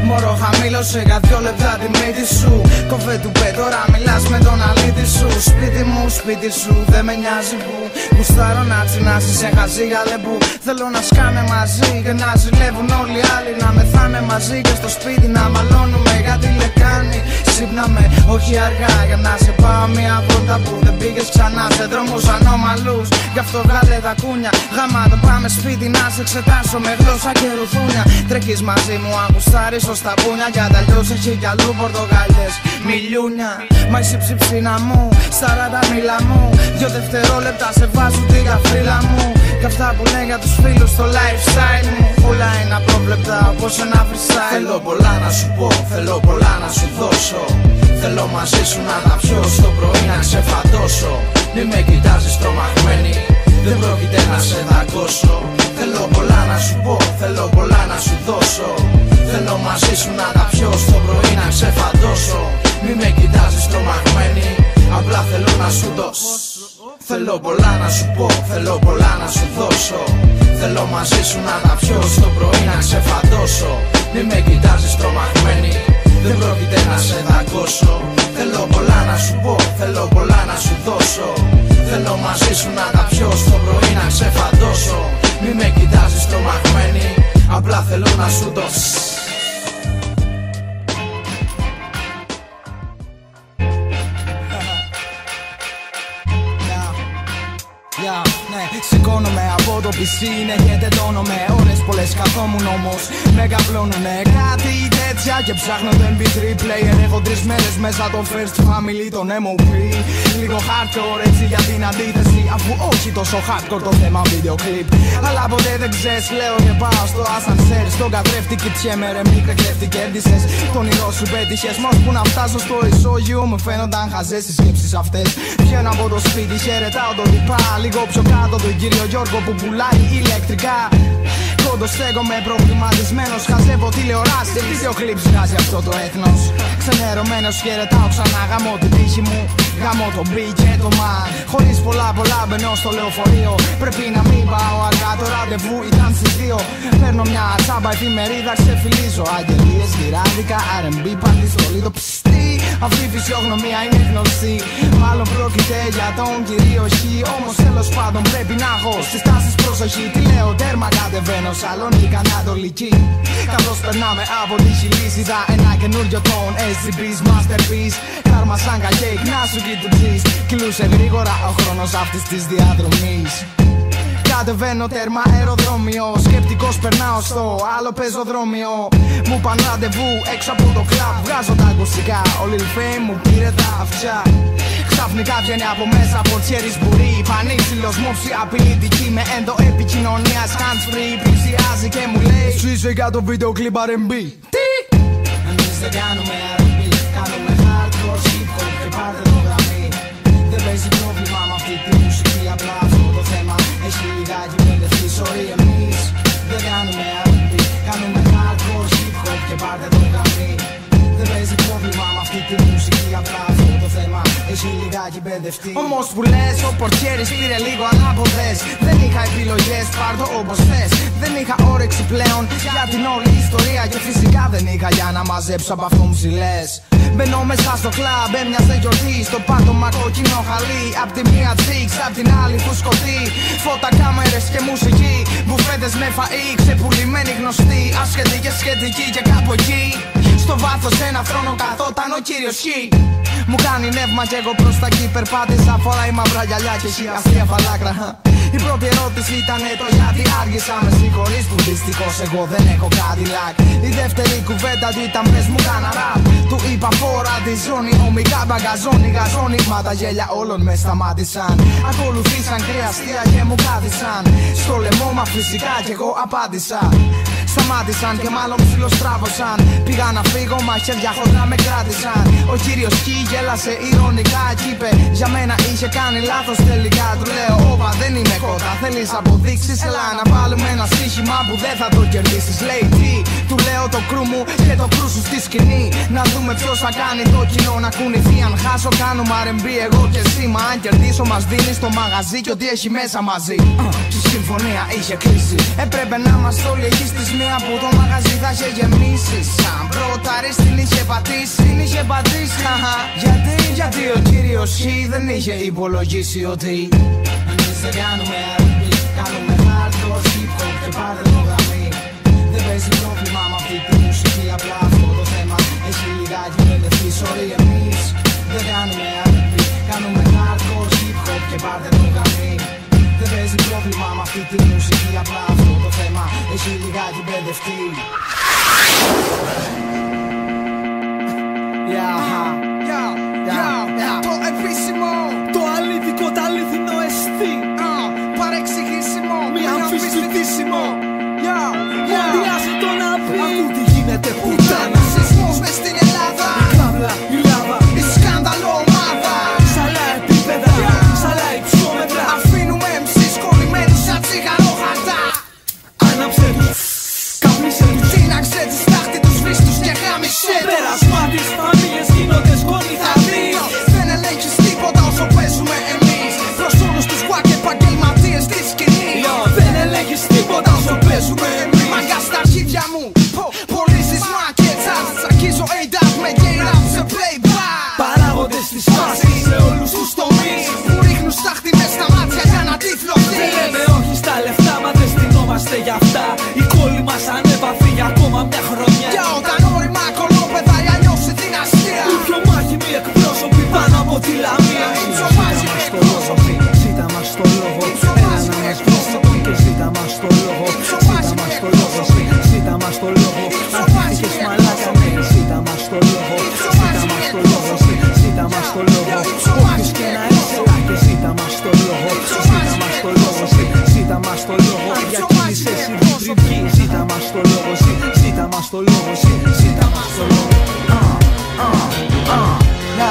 Speaker 4: Μωρό χαμήλωσε για 2 λεπτά τη μύτη σου. Κοφέ του πέ, τώρα μιλάς με τον αλήτη σου. Σπίτι μου, σπίτι σου, δεν με νοιάζει που. Γουστάρω να τσινάσεις σε χαζί γαλεμπού. Θέλω να σκάμε μαζί και να ζηλεύουν όλοι οι άλλοι. Να μεθάμε μαζί και στο σπίτι να μαλώνουμε για τη λεκάνη. Ξύπναμε, όχι αργά, για να σε πάω μια βόλτα που δεν πήγες ξανά σε δρόμους ανώμαλους. Γι' αυτό βγάλε τα κούνια, γάμα το πάμε σπίτι να σε εξετάσω με γλώσσα και ρουθούνια. Τρέχεις μαζί μου, αν γουστάρεις ως τα πούνια. Για τα λιώς έχει κι αλλού πορτογάλιες, μιλιούνια. Μα είσαι ψιψίνα μου, 40 μίλα μου. 2 δευτερόλεπτα σε βάζουν τη γαφρίλα μου. Κι αυτά που λένε για τους φίλους στο lifestyle μου, όλα είναι απρόβλεπτα όπως ένα freestyle. Θέλω πολλά να σου πω, θέλω πολλά να σου δώσω. Θέλω μαζί σου να τα πιω, στο πρωί να ξεφαντώσω. Μη με κοιτάζεις τρομαγμένη, δεν πρόκειται να σε δαγκώσω. Θέλω πολλά να σου πω, θέλω πολλά να σου δώσω. Θέλω μαζί σου να τα πιω, στο πρωί να ξεφαντώσω. Μη με κοιτάζεις τρομαγμένη, απλά θέλω να σου δώσω. Θέλω πολλά να σου πω, θέλω πολλά να σου δώσω. Θέλω μαζί σου να τα πιω, στο πρωί να ξεφαντώσω. Μη με κοιτάζεις τρομαγμένη, δεν πρόκειται να σε δαγκώσω. Θέλω πολλά να σου πω, θέλω πολλά να σου δώσω. Θέλω μαζί σου να τα πιω, στο πρωί να ξεφαντώσω. Μη με κοιτάζεις τρομαγμένη, απλά θέλω να σου δώσω. Ναι, σηκώνομαι από το πισί, ναι, και τεντώνομαι. Ώρες πολλές καθόμουν όμως, με καπλώνουνε. Κάτι δεν κοριτσιά και ψάχνω το MP3 player. Έχω 3 μέρες μέσα το first family, τον MOP. Λίγο hardcore έτσι για την αντίθεση, αφού όχι τόσο hardcore το θέμα βίντεο κλιπ. Αλλά ποτέ δεν ξέρεις, λέω και πάω στο ασανσέρ. Στον καθρέφτη κοιτιέμαι ρε μικρέ κλέφτη, κέρδισες. Το όνειρό σου πέτυχες, μας που να φτάσω στο ισόγειο μου φαίνονταν χαζές οι σκέψεις αυτές. Βγαίνω από το σπίτι, χαιρετάω τον τυπά. Λίγο πιο κάτω τον κύριο Γιώργο που πουλάει ηλεκτρικά. Κόντο στέκομαι προβληματισμένος, χαζεύω τηλεοράσεις και βίντεο κλιπ βγάζει αυτό το έθνος. Ξενερωμένος χαιρετάω ξανά, γαμώ την τύχη μου. Γαμώ το beat και το man. Χωρίς πολλά μπαίνω στο λεωφορείο. Πρέπει να μην πάω αργά, το ραντεβού ήταν στις 2. Παίρνω μια τσάμπα εφημερίδα, ξεφυλίζω αγγελίες, γυράδικα, R&B, παντιστολή, το πιστή. Αυτή η φυσιογνωμία είναι γνωστή. Μάλλον πρόκειται για τον κύριο Χ. Όμως τέλος πάντων πρέπει να έχω στις τάσεις προσοχή. Τι λέω, τέρμα κατεβαίνω, Σαλονίκη Ανατολική. Καθώς περνάμε από τη Χιλής, είδα ένα καινούριο τόν. SCB's Masterpiece. Κάρμα σαν καγέικ, να σου κοιτουτσείς. Κυλούσε γρήγορα ο χρόνος αυτής της διαδρομής. Κατεβαίνω τέρμα αεροδρόμιο. Σκεπτικός περνάω στο άλλο πεζοδρόμιο. Μου παν ραντεβού έξω από το κλαμπ. Βγάζω τα ακουστικά, ο Lil Fame μου πήρε τα αυτιά. Ξαφνικά βγαίνει από μέσα από τσέρις μπουρί. Πανίξυλος μόψη απειλητική με ενδοεπικοινωνίας hands free. Πλησιάζει και μου λέει σου είσαι για το βίντεο κλιπ R&B. Τι! Εμείς δεν κάνουμε R&B, κάνουμε hardcore hip hop και πάρτε το γραμμή. Δεν παίζει πρόβλημα με αυτή τη μουσική, απλά αυτό το θέμα έχει λιγάκι μπερδευτεί. Sorry, εμείς δεν κάνουμε R&B, κάνουμε hardcore hip hop και πάρτε το γραμμή. Δεν παίζει πρόβλημα με αυτή τη μουσική, απλά αυτό το θέμα έχει λιγάκι μπερδευτεί. Όμως που λες, ο πορτιέρης πήρε λίγο ανάποδες. Δεν είχα επιλογές, πάρ' το όπως θες. Δεν είχα όρεξη πλέον για την όλη ιστορία. Και φυσικά δεν είχα για να μαζέψω από αυτό ψηλές. Μπαίνω μέσα στο κλαμπ, έμοιαζε γιορτή. Στο πάτωμα κόκκινο χαλί. Απ' τη μία τσίξ, απ' την άλλη φουσκωτή. Φώτα, κάμερες και μουσική. Μπουφέτες με φαΐ, ξεπουλημένοι γνωστοί. Ασχετοί και σχετικοί και κάπου εκεί. Στο βάθος ένα θρόνο καθόταν ο κύριος Χ. Μου κάνει νεύμα κι εγώ προς τα εκεί περπάτησα. Φοράει μαύρα γυαλιά και έχει αστεία φαλάκρα. Η πρώτη ερώτηση ήταν το γιατί άργησα. Με συγχωρείς που δυστυχώς εγώ δεν έχω κάτι λακ. Η δεύτερη κουβέντα του ήταν πες μου κάνα ραπ. Του είπα φόρα τη ζώνη, ομικά μπαγκαζόνι, γαζόνι. Μα τα γέλια όλων με σταμάτησαν. Ακολουθήσαν κρυαστία και μου κάθισαν στο λαιμό, μα φυσικά κι εγώ απάντησα. Σταμάτησαν και μάλλον ψιλοστράβωσαν. Πήγα να φύγω, μα χέρια χοντρά με κράτησαν. Ο κύριος Χ γέλασε ηρωνικά κι είπε για μένα είχε κάνει λάθος τελικά. Του λέω όπα δεν είμαι κότα, θέλεις αποδείξεις? Έλα να βάλουμε ένα στοίχημα που δεν θα το κερδίσεις. Λέει τι, του λέω το κρού μου και το κρού σου στη σκηνή. Να δούμε ποιος θα κάνει το κοινό να κουνηθεί. Αν χάσω κάνουμε R&B εγώ και εσύ. Μα αν κερδίσω μας δίνεις το μαγαζί και ό,τι έχει μέσα μαζί. Η συμφωνία είχε κλείσει. Έπρεπε να είμαστε όλοι εκεί στις μία που το μαγαζί θα είχε γεμίσει. Σαν πρωτάρις την είχε πατήσει. Την είχε πατήσει, γιατί ο κύριος Χ δεν είχε υπολογίσει ότι εμείς δεν κάνουμε R&B, κάνουμε hardcore hip hop και πάρτε το γραμμή. Δεν παίζει πρόβλημα με αυτή τη μουσική, απλά αυτό το θέμα έχει λιγάκι μπερδευτεί. Sorry, εμείς δεν κάνουμε R&B, κάνουμε hardcore hip hop και πάρτε το γραμμή. Δεν παίζει πρόβλημα με αυτή τη μουσική, απλά αυτό το θέμα έχει λιγάκι μπερδευτεί. Το επίσημο, το αλήθικο, το αλήθινο εστί. Παρεξηγήσιμο, μη αμφισβητήσιμο. Αδιάστο να πει. Ακού τι γίνεται πουτάνα. Σεισμός μες στην Ελλάδα. Η κάβλα, η λάβα, η σκάνδαλο ομάδα. Σαλά επίπεδα, σαλά υψόμετρα. Αφήνουμε εμείς κολλημένους σαν τσιγαρόχαρτα. Άναψε τους, καπνίσε τους. Τίναξε τους, τάχτη τους, βρίσκ τους και γάμισε τους. Πέρασμα τις φαμίλες γίνονται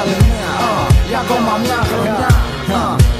Speaker 4: άλλη μια, για ακόμα μια χρονιά.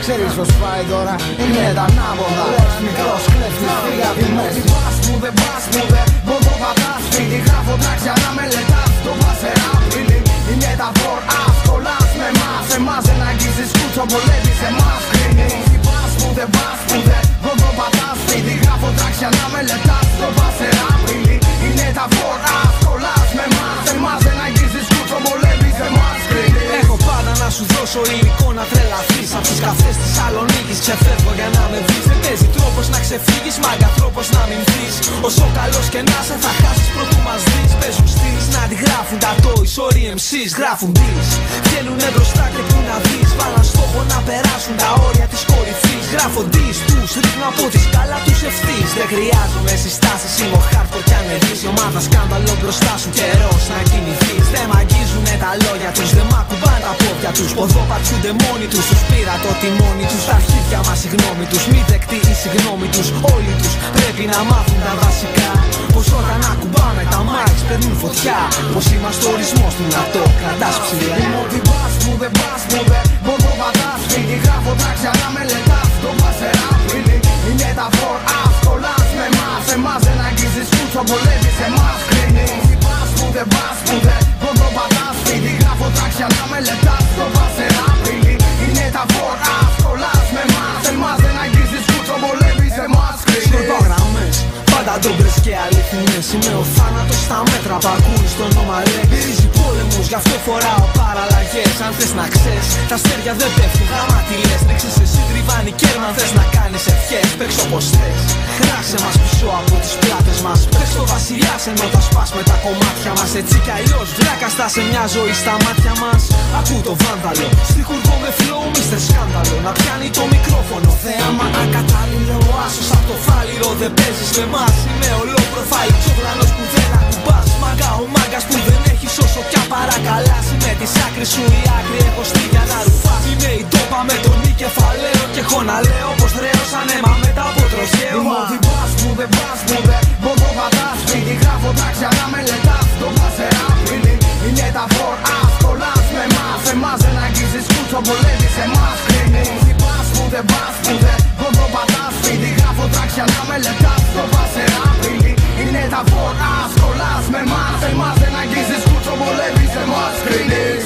Speaker 4: Ξέρεις πως πάει τώρα, είναι τα ανάποδα. Λες μικρός κλέφτης, φύγε απ' τη μέση. Πας που δεν πας που δεν ποδό πατάς. Σπίτι γράφω τράξια να μελετάς. Το πάσερα απειλή, είναι τα φορά. Σκολάς με εμάς, εμάς δεν αγγίζεις κούτσο, βολεύεις εμάς κρίνεις. Πας που δεν πας που δεν ποδό πατάς. Σπίτι γράφω τράξια να μελετάς. Το πάσερα απειλή, είναι τα φορά. Σκολάς με εμάς, εμάς δεν αγγίζεις κούτσο, βολεύεις εμάς κρίνεις. Έχω πάντα να σου δώσω υλικό να τρελαθείς. Απ' τους καφές της Σαλονίκης ξεφεύγω για να με βρεις. Δεν παίζει τρόπος να ξεφύγεις, μάγκα τρόπος να μην βρεις. Όσο καλός και να σε θα χάσεις πρωτού μας δεις. Παίζουν στυλ να τη γράφουν τα toys, sorry MCs γράφουν deals. Βγαίνουνε μπροστά και που να δεις. Βάλαν στόχο να περάσουν τα όρια της κορυφής. Γράφω dis, τους ρίχνω από τη σκάλα τους ευθύς. Δεν χρειάζομαι συστάσεις, είμαι ο hardcore κι αν με δεις. Η ομάδα σκάνδαλο μπροστά σου, καιρός να κινηθείς. Δεν μ' αγγίζουνε τα λόγια τους, δεν μ' ακουμπάνε τα πόδια τους. Ποδό πατσούνται μόνοι τους, τους πήρα το τιμόνι τους. Τα αρχίδια μας η γνώμη τους, μη δεκτή η συγγνώμη τους. Όλοι τους πρέπει να μάθουν τα βασικά. Πως όταν ακουμπάμε τα mics παίρνουν φωτιά. Πως είμαστε ο ορισμός του να το κρατάς ψηλά. Είμαι ότι πας που δεν πας που δεν ποδό πατάς. Σπίτι γράφω τράξια να μελετάς. Το πάσερα απειλή, είναι τα φορά. Σκολάς με εμάς, εμάς δεν αγγίζεις κούτσο, βολεύεις εμάς κρίνεις. Πας που δεν πας που δεν ποδό πατάς. Σπίτι γράφω τράξια να μελετάς. Το πάσερα απειλή, είναι τα φορά. Σκολάς με εμάς, εμάς δεν αγγίζεις κούτσο, βολεύεις εμάς κρίνεις. Σκορπαγραμμές, πάντα ντόμπρες και αληθινές. Είμαι ο θάνατος στα μέτρα που ακούεις το όνομα ρε. Μυρίζει πόλεμος, γι' αυτό φοράω παραλλαγές. Αν θες να ξέρεις, τα αστέρια δεν πέφτουν, γάμα τι λες. Ρίξες εσύ τριβάνι κέρμα, αν θες να κάνεις ευχές. Παίξω όπως θες, χράσε μας πίσω από τις πλάτες μας. Πες το βασιλιάς ενώ τα σπάς με τα κομμάτια μας. Έτσι κι αλλιώς βλάκα στά σε μια ζωή στα μάτια μας. Ακού το βάνδαλο, στιχουργώ με flow, Mr. Σκάνδαλο. Να πιάνει το μικρόφωνο, θέαμα ακατάλληλο. Ο άσος απ' το φάλιρο, δεν παίζεις με μας. Είμαι ο low profile, τσογλανός που δεν ακουμπάς. Μάγκα ο μάγκας που δεν έχεις όσο κι αν παρακαλάς. Είμαι της άκρης σου η άκρη, έχω στυλ για να ρουφάς. Είμαι η ντόπα με τον νη κεφαλαίο. Και έχω να λέω πως ρέως ανέμα μετά από τροχαίο. Είμαι ότι πας που δεν πας που δεν ποδό πατάς. Σπίτι γράφω τράξια να μελετάς. Το πάσερα απειλή, είναι τα φορά. Σκολάς με εμάς, εμάς δεν αγγίζεις κούτσο, βολεύεις εμάς κρίνεις. Πας που δεν πας που δεν ποδό πατάς. Σπίτι γράφω τράξια να μελετάς. Το πάσερα απειλή, είναι τα φορά. Σκολάς με εμάς, εμάς δεν αγγίζεις κούτσο, βολεύεις εμάς κρίνεις.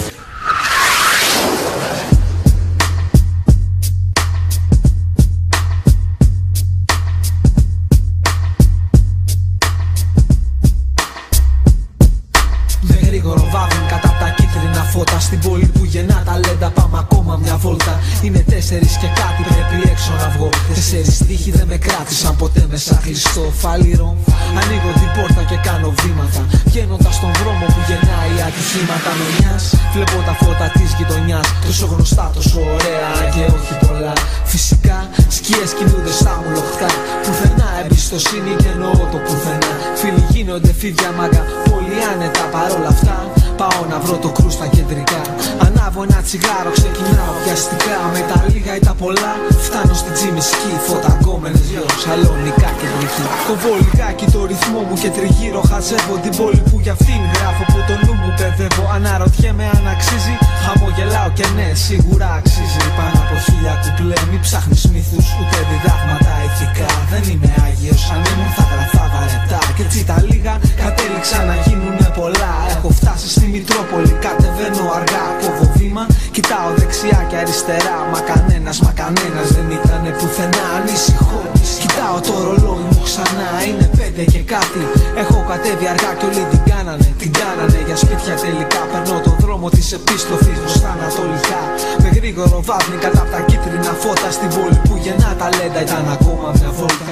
Speaker 4: Κατά τα κίτρινα φώτα στην πόλη που γεννά ταλέντα. Πάμε ακόμα μια βόλτα. Είναι 4 και κάτι, πρέπει έξω να βγω. 4 στίχοι δεν με κράτησαν ποτέ μέσα κλειστό φάλιρο. Ανοίγω την πόρτα και κάνω βήματα. Βγαίνοντας στον δρόμο που γεννάει ατυχήματα νονιάς. Βλέπω τα φώτα της γειτονιάς. Τόσο γνωστά, τόσο ωραία και όχι πολλά. Φυσικά σκιές κινούνται στα μου λοχτά. Πουθενά εμπιστοσύνη και εννοώ το πουθενά. Φίλοι γίνονται φίδια μάγκα, πολύ άνετα παρόλα αυτά. Πάω να βρω το κρού στα κεντρικά. Ανάβω ένα τσιγάρο, ξεκινάω πιαστικά. Με τα λίγα ή τα πολλά φτάνω στην Τζιμισκή. Φωταγκόμενες δυο σαλονικά κεντρική. Κοβώ λιγάκι το ρυθμό μου και τριγύρω χαζεύω την πόλη που για αυτήν γράφω. Που το νου μου παιδεύω. Αναρωτιέμαι αν αξίζει. Χαμογελάω και ναι, σίγουρα αξίζει. Πάνω από 1000 κουπλέ. Μη ψάχνεις μύθους ούτε διδάγματα ηθικά. Δεν είμαι άγιος, αν ήμουν θα γραφά βαρετά. Κι έτσι τα λίγα κατέληξαν να γίνουνε πολλά. Έχω φτάσει στη Μητρόπολη, κατεβαίνω αργά. Κόβω βήμα, κοιτάω δεξιά και αριστερά. Μα κανένας δεν ήτανε πουθενά. Ανησυχώ, κοιτάω το ρολόι μου ξανά. Είναι 5 και κάτι. Έχω κατέβει αργά κι όλοι την κάνανε για σπίτια τελικά. Περνώ τον δρόμο της επιστροφής μπροστά ανατολικά. Με γρήγορο βάθμι κατά απ' τα κίτρινα φώτα. Στην πόλη που γεννά ταλέντα ήταν ακόμα μια βόλτα.